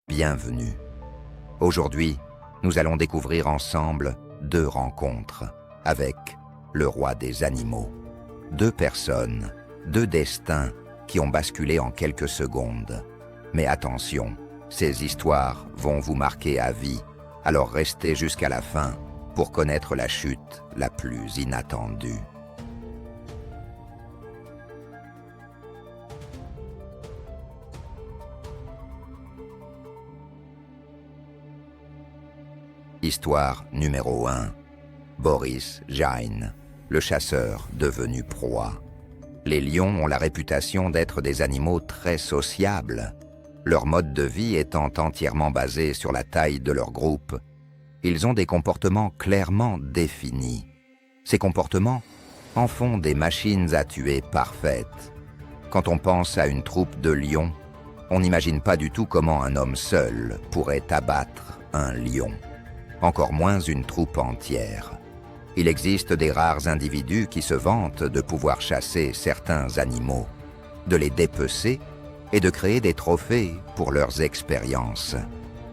bienvenue. Aujourd'hui, nous allons découvrir ensemble 2 rencontres avec le roi des animaux. 2 personnes, 2 destins qui ont basculé en quelques secondes. Mais attention, ces histoires vont vous marquer à vie, alors restez jusqu'à la fin pour connaître la chute la plus inattendue. Histoire numéro 1. Boris Jain, le chasseur devenu proie. Les lions ont la réputation d'être des animaux très sociables. Leur mode de vie étant entièrement basé sur la taille de leur groupe, ils ont des comportements clairement définis. Ces comportements en font des machines à tuer parfaites. Quand on pense à une troupe de lions, on n'imagine pas du tout comment un homme seul pourrait abattre un lion. Encore moins une troupe entière. Il existe des rares individus qui se vantent de pouvoir chasser certains animaux, de les dépecer et de créer des trophées pour leurs expériences.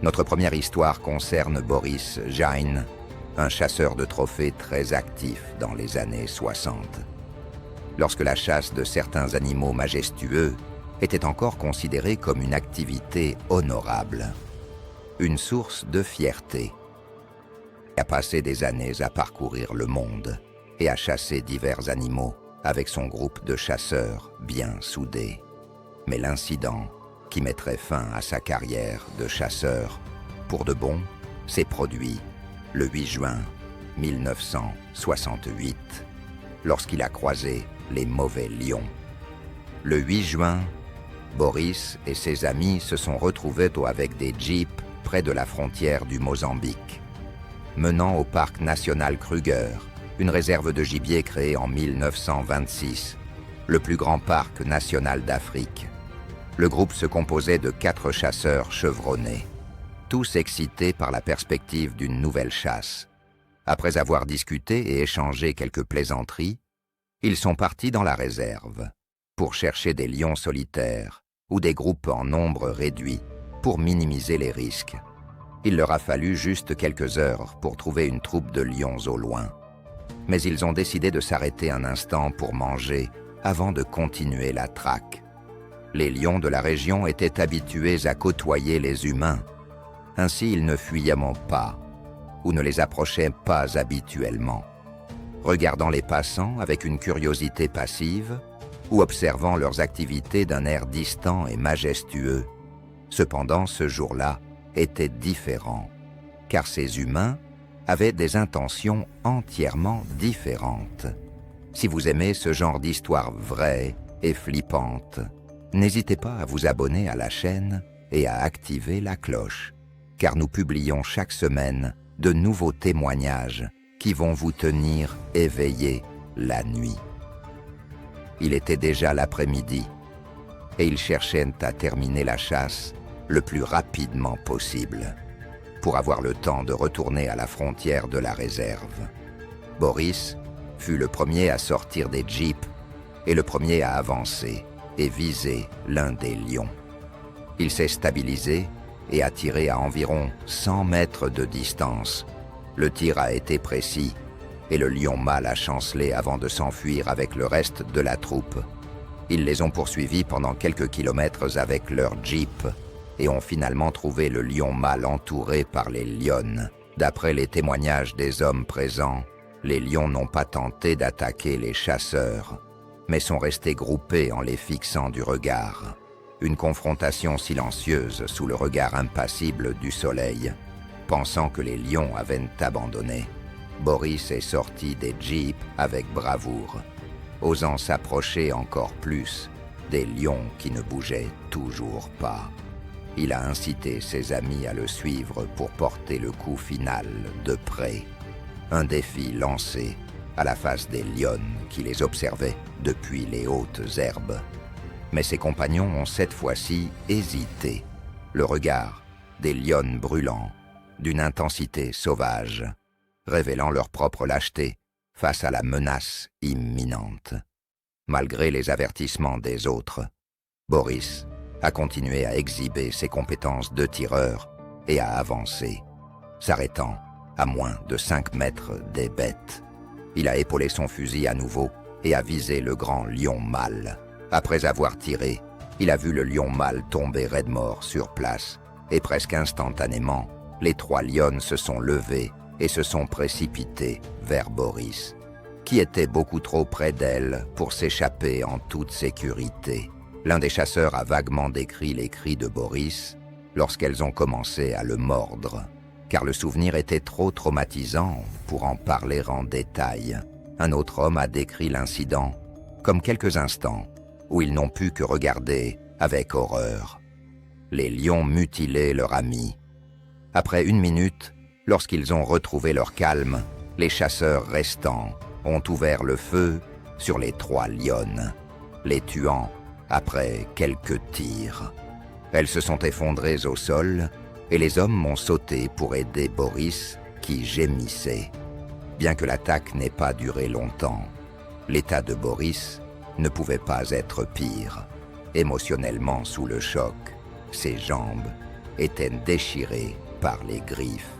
Notre première histoire concerne Boris Jain, un chasseur de trophées très actif dans les années 60. Lorsque la chasse de certains animaux majestueux était encore considérée comme une activité honorable, une source de fierté. Il a passé des années à parcourir le monde et à chasser divers animaux avec son groupe de chasseurs bien soudés. Mais l'incident qui mettrait fin à sa carrière de chasseur pour de bon s'est produit le 8 juin 1968, lorsqu'il a croisé les mauvais lions. Le 8 juin, Boris et ses amis se sont retrouvés avec des jeeps près de la frontière du Mozambique, menant au parc national Kruger, une réserve de gibier créée en 1926, le plus grand parc national d'Afrique. Le groupe se composait de 4 chasseurs chevronnés, tous excités par la perspective d'une nouvelle chasse. Après avoir discuté et échangé quelques plaisanteries, ils sont partis dans la réserve pour chercher des lions solitaires ou des groupes en nombre réduit pour minimiser les risques. Il leur a fallu juste quelques heures pour trouver une troupe de lions au loin. Mais ils ont décidé de s'arrêter un instant pour manger avant de continuer la traque. Les lions de la région étaient habitués à côtoyer les humains. Ainsi, ils ne fuyaient pas ou ne les approchaient pas habituellement, regardant les passants avec une curiosité passive ou observant leurs activités d'un air distant et majestueux. Cependant, ce jour-là était différent, car ces humains avaient des intentions entièrement différentes. Si vous aimez ce genre d'histoire vraie et flippante, n'hésitez pas à vous abonner à la chaîne et à activer la cloche, car nous publions chaque semaine de nouveaux témoignages qui vont vous tenir éveillés la nuit. Il était déjà l'après-midi, et ils cherchaient à terminer la chasse le plus rapidement possible, pour avoir le temps de retourner à la frontière de la réserve. Boris fut le premier à sortir des jeeps et le premier à avancer et viser l'un des lions. Il s'est stabilisé et a tiré à environ 100 mètres de distance. Le tir a été précis et le lion mâle a chancelé avant de s'enfuir avec le reste de la troupe. Ils les ont poursuivis pendant quelques kilomètres avec leur jeep et ont finalement trouvé le lion mâle entouré par les lionnes. D'après les témoignages des hommes présents, les lions n'ont pas tenté d'attaquer les chasseurs, mais sont restés groupés en les fixant du regard. Une confrontation silencieuse sous le regard impassible du soleil. Pensant que les lions avaient abandonné, Boris est sorti des jeeps avec bravoure, osant s'approcher encore plus des lions qui ne bougeaient toujours pas. Il a incité ses amis à le suivre pour porter le coup final de près. Un défi lancé à la face des lionnes qui les observaient depuis les hautes herbes. Mais ses compagnons ont cette fois-ci hésité, le regard des lionnes brûlants, d'une intensité sauvage, révélant leur propre lâcheté face à la menace imminente. Malgré les avertissements des autres, Boris a continué à exhiber ses compétences de tireur et à avancer, s'arrêtant à moins de 5 mètres des bêtes. Il a épaulé son fusil à nouveau et a visé le grand lion mâle. Après avoir tiré, il a vu le lion mâle tomber raide mort sur place, et presque instantanément, les 3 lionnes se sont levées et se sont précipités vers Boris, qui était beaucoup trop près d'elle pour s'échapper en toute sécurité. L'un des chasseurs a vaguement décrit les cris de Boris lorsqu'elles ont commencé à le mordre, car le souvenir était trop traumatisant pour en parler en détail. Un autre homme a décrit l'incident comme quelques instants où ils n'ont pu que regarder avec horreur. Les lions mutilaient leur ami. Après 1 minute, lorsqu'ils ont retrouvé leur calme, les chasseurs restants ont ouvert le feu sur les 3 lionnes, les tuant après quelques tirs. Elles se sont effondrées au sol et les hommes ont sauté pour aider Boris, qui gémissait. Bien que l'attaque n'ait pas duré longtemps, l'état de Boris ne pouvait pas être pire. Émotionnellement sous le choc, ses jambes étaient déchirées par les griffes.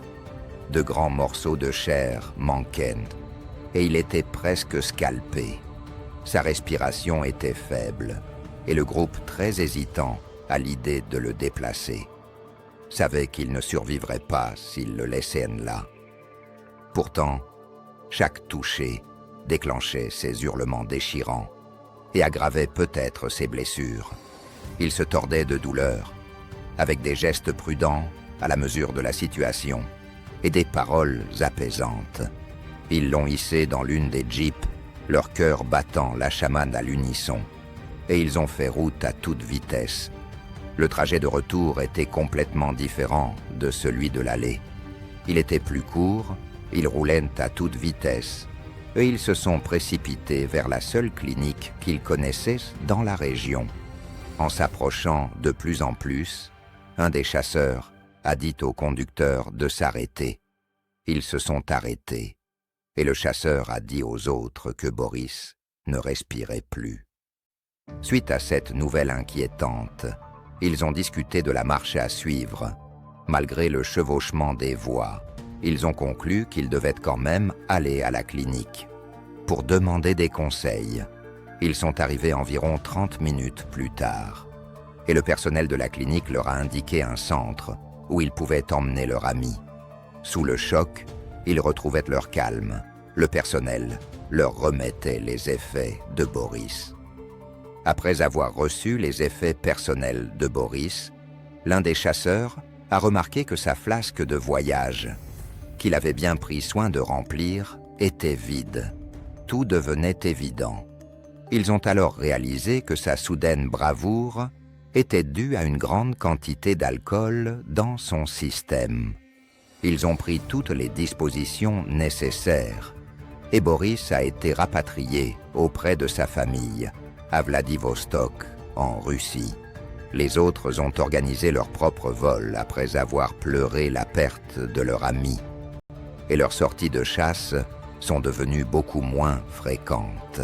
De grands morceaux de chair manquaient et il était presque scalpé. Sa respiration était faible et le groupe, très hésitant à l'idée de le déplacer, savait qu'il ne survivrait pas s'il le laissait là. Pourtant, chaque toucher déclenchait ses hurlements déchirants et aggravait peut-être ses blessures. Il se tordait de douleur, avec des gestes prudents à la mesure de la situation et des paroles apaisantes. Ils l'ont hissé dans l'une des jeeps, leur cœur battant la chamane à l'unisson, et ils ont fait route à toute vitesse. Le trajet de retour était complètement différent de celui de l'aller. Il était plus court, ils roulaient à toute vitesse, et ils se sont précipités vers la seule clinique qu'ils connaissaient dans la région. En s'approchant de plus en plus, un des chasseurs a dit au conducteur de s'arrêter. Ils se sont arrêtés, et le chasseur a dit aux autres que Boris ne respirait plus. Suite à cette nouvelle inquiétante, ils ont discuté de la marche à suivre. Malgré le chevauchement des voies, ils ont conclu qu'ils devaient quand même aller à la clinique pour demander des conseils. Ils sont arrivés environ 30 minutes plus tard, et le personnel de la clinique leur a indiqué un centre où ils pouvaient emmener leur ami. Sous le choc, ils retrouvaient leur calme. Le personnel leur remettait les effets de Boris. Après avoir reçu les effets personnels de Boris, l'un des chasseurs a remarqué que sa flasque de voyage, qu'il avait bien pris soin de remplir, était vide. Tout devenait évident. Ils ont alors réalisé que sa soudaine bravoure était due à une grande quantité d'alcool dans son système. Ils ont pris toutes les dispositions nécessaires et Boris a été rapatrié auprès de sa famille à Vladivostok, en Russie. Les autres ont organisé leur propre vol après avoir pleuré la perte de leur ami. Et leurs sorties de chasse sont devenues beaucoup moins fréquentes.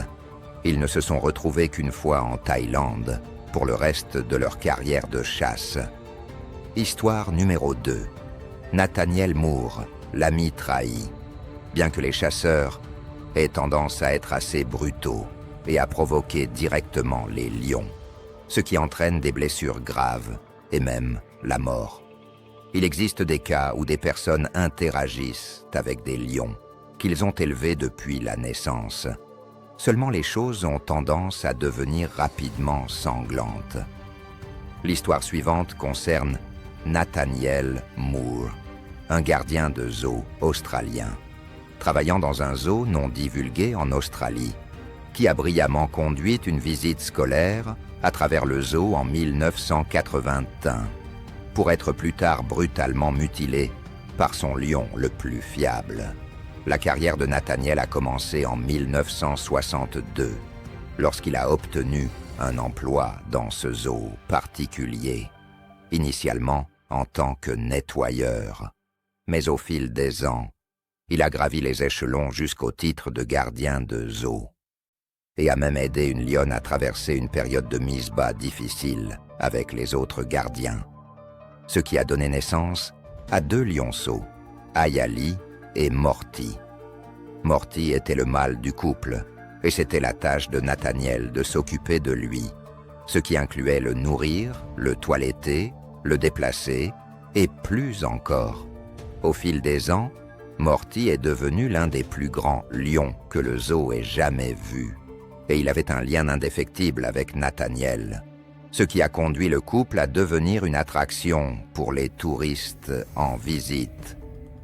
Ils ne se sont retrouvés qu'une fois en Thaïlande pour le reste de leur carrière de chasse. Histoire numéro 2. Nathaniel Moore, l'ami trahi. Bien que les chasseurs aient tendance à être assez brutaux et à provoquer directement les lions, ce qui entraîne des blessures graves et même la mort. Il existe des cas où des personnes interagissent avec des lions qu'ils ont élevés depuis la naissance. Seulement les choses ont tendance à devenir rapidement sanglantes. L'histoire suivante concerne Nathaniel Moore, un gardien de zoo australien, travaillant dans un zoo non divulgué en Australie, qui a brillamment conduit une visite scolaire à travers le zoo en 1981, pour être plus tard brutalement mutilé par son lion le plus fiable. La carrière de Nathaniel a commencé en 1962, lorsqu'il a obtenu un emploi dans ce zoo particulier, initialement en tant que nettoyeur. Mais au fil des ans, il a gravi les échelons jusqu'au titre de gardien de zoo. et a même aidé une lionne à traverser une période de mise bas difficile avec les autres gardiens. Ce qui a donné naissance à 2 lionceaux, Ayali et Morty. Morty était le mâle du couple, et c'était la tâche de Nathaniel de s'occuper de lui, ce qui incluait le nourrir, le toiletter, le déplacer, et plus encore. Au fil des ans, Morty est devenu l'un des plus grands lions que le zoo ait jamais vu, et il avait un lien indéfectible avec Nathaniel, ce qui a conduit le couple à devenir une attraction pour les touristes en visite.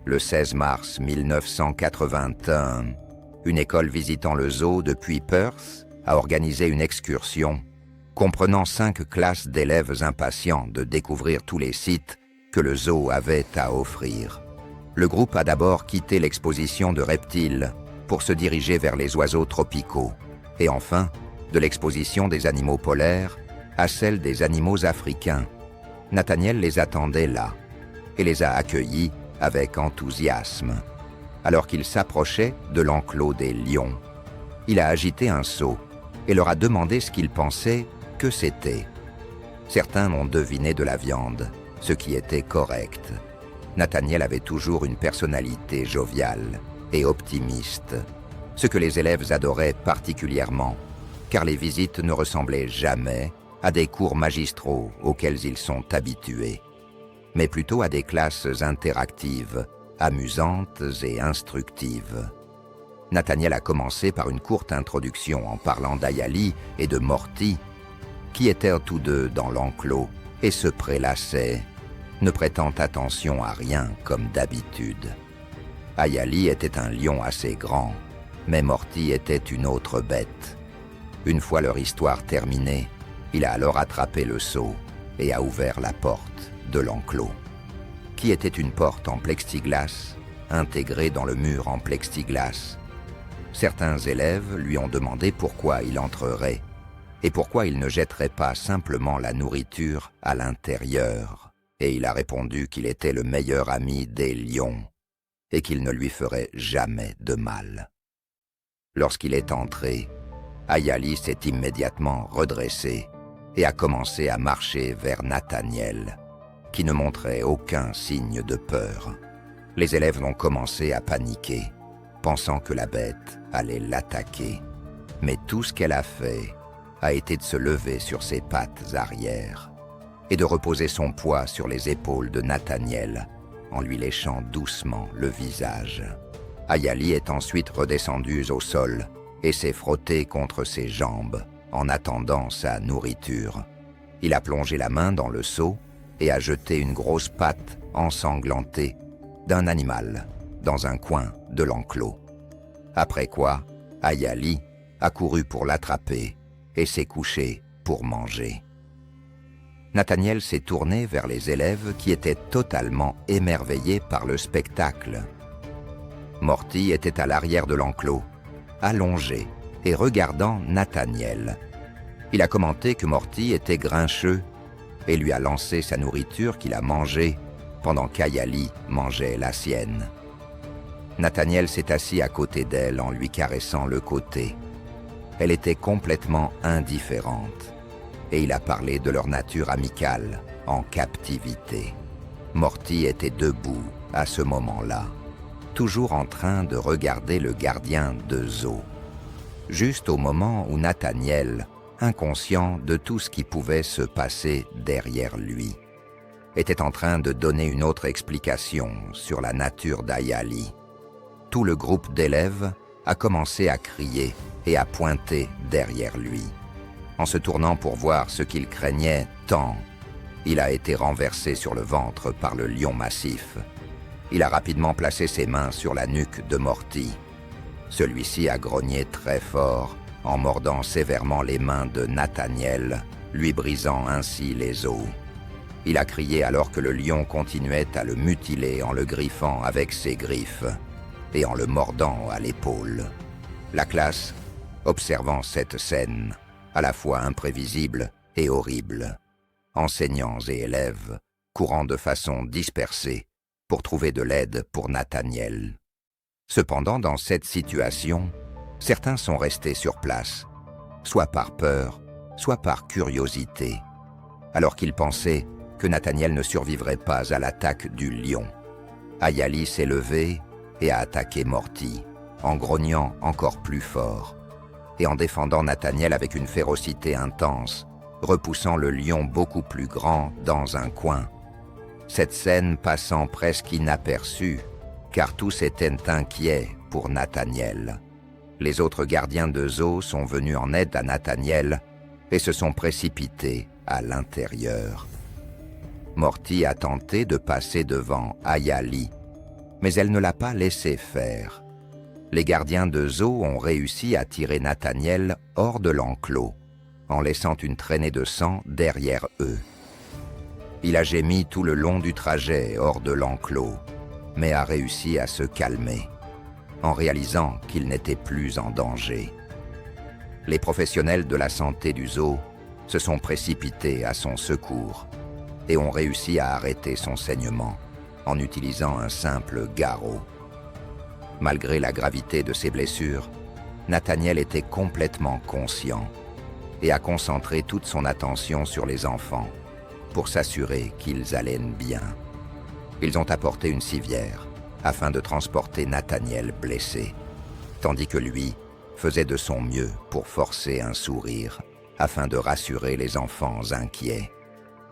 Le 16 mars 1981, une école visitant le zoo depuis Perth a organisé une excursion comprenant 5 classes d'élèves impatients de découvrir tous les sites que le zoo avait à offrir. Le groupe a d'abord quitté l'exposition de reptiles pour se diriger vers les oiseaux tropicaux, et enfin, de l'exposition des animaux polaires à celle des animaux africains. Nathaniel les attendait là et les a accueillis avec enthousiasme. Alors qu'il s'approchait de l'enclos des lions, il a agité un seau et leur a demandé ce qu'ils pensaient que c'était. Certains ont deviné de la viande, ce qui était correct. Nathaniel avait toujours une personnalité joviale et optimiste, ce que les élèves adoraient particulièrement, car les visites ne ressemblaient jamais à des cours magistraux auxquels ils sont habitués, mais plutôt à des classes interactives, amusantes et instructives. Nathaniel a commencé par une courte introduction en parlant d'Ayali et de Morty, qui étaient tous deux dans l'enclos et se prélassaient, ne prêtant attention à rien comme d'habitude. Ayali était un lion assez grand, mais Morty était une autre bête. Une fois leur histoire terminée, il a alors attrapé le seau et a ouvert la porte de l'enclos, qui était une porte en plexiglas, intégrée dans le mur en plexiglas. Certains élèves lui ont demandé pourquoi il entrerait et pourquoi il ne jetterait pas simplement la nourriture à l'intérieur. Et il a répondu qu'il était le meilleur ami des lions et qu'il ne lui ferait jamais de mal. Lorsqu'il est entré, Ayali s'est immédiatement redressé et a commencé à marcher vers Nathaniel, qui ne montrait aucun signe de peur. Les élèves ont commencé à paniquer, pensant que la bête allait l'attaquer. Mais tout ce qu'elle a fait a été de se lever sur ses pattes arrière et de reposer son poids sur les épaules de Nathaniel en lui léchant doucement le visage. Ayali est ensuite redescendue au sol et s'est frottée contre ses jambes en attendant sa nourriture. Il a plongé la main dans le seau et a jeté une grosse patte ensanglantée d'un animal dans un coin de l'enclos. Après quoi, Ayali a couru pour l'attraper et s'est couché pour manger. Nathaniel s'est tourné vers les élèves qui étaient totalement émerveillés par le spectacle. Morty était à l'arrière de l'enclos, allongé et regardant Nathaniel. Il a commenté que Morty était grincheux et lui a lancé sa nourriture qu'il a mangée pendant qu'Ayali mangeait la sienne. Nathaniel s'est assis à côté d'elle en lui caressant le côté. Elle était complètement indifférente et il a parlé de leur nature amicale en captivité. Morty était debout à ce moment-là, toujours en train de regarder le gardien de zoo. Juste au moment où Nathaniel, inconscient de tout ce qui pouvait se passer derrière lui, était en train de donner une autre explication sur la nature d'Ayali. Tout le groupe d'élèves a commencé à crier et à pointer derrière lui. En se tournant pour voir ce qu'il craignait tant, il a été renversé sur le ventre par le lion massif. Il a rapidement placé ses mains sur la nuque de Morty. Celui-ci a grogné très fort en mordant sévèrement les mains de Nathaniel, lui brisant ainsi les os. Il a crié alors que le lion continuait à le mutiler en le griffant avec ses griffes et en le mordant à l'épaule. La classe, observant cette scène, à la fois imprévisible et horrible, enseignants et élèves courant de façon dispersée pour trouver de l'aide pour Nathaniel. Cependant, dans cette situation, certains sont restés sur place soit par peur, soit par curiosité, alors qu'il pensait que Nathaniel ne survivrait pas à l'attaque du lion. Ayali s'est levé et a attaqué Morty, en grognant encore plus fort, et en défendant Nathaniel avec une férocité intense, repoussant le lion beaucoup plus grand dans un coin. Cette scène passant presque inaperçue, car tous étaient inquiets pour Nathaniel. Les autres gardiens de zoo sont venus en aide à Nathaniel et se sont précipités à l'intérieur. Morty a tenté de passer devant Ayali, mais elle ne l'a pas laissé faire. Les gardiens de zoo ont réussi à tirer Nathaniel hors de l'enclos, en laissant une traînée de sang derrière eux. Il a gémi tout le long du trajet hors de l'enclos, mais a réussi à se calmer, en réalisant qu'il n'était plus en danger. Les professionnels de la santé du zoo se sont précipités à son secours et ont réussi à arrêter son saignement en utilisant un simple garrot. Malgré la gravité de ses blessures, Nathaniel était complètement conscient et a concentré toute son attention sur les enfants pour s'assurer qu'ils allaient bien. Ils ont apporté une civière afin de transporter Nathaniel blessé, tandis que lui faisait de son mieux pour forcer un sourire afin de rassurer les enfants inquiets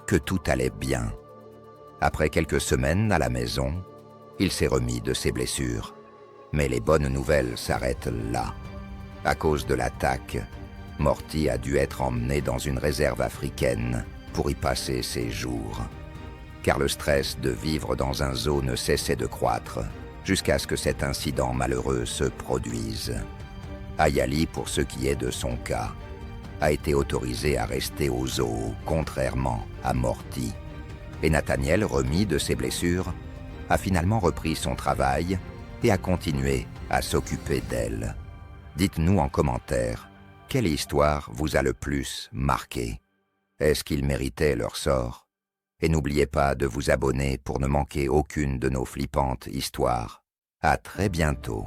que tout allait bien. Après quelques semaines à la maison, il s'est remis de ses blessures. Mais les bonnes nouvelles s'arrêtent là. À cause de l'attaque, Morty a dû être emmené dans une réserve africaine pour y passer ses jours. Car le stress de vivre dans un zoo ne cessait de croître jusqu'à ce que cet incident malheureux se produise. Ayali, pour ce qui est de son cas, a été autorisé à rester au zoo, contrairement à Morty. Et Nathaniel, remis de ses blessures, a finalement repris son travail et a continué à s'occuper d'elle. Dites-nous en commentaire, quelle histoire vous a le plus marqué? Est-ce qu'ils méritaient leur sort? Et n'oubliez pas de vous abonner pour ne manquer aucune de nos flippantes histoires. À très bientôt.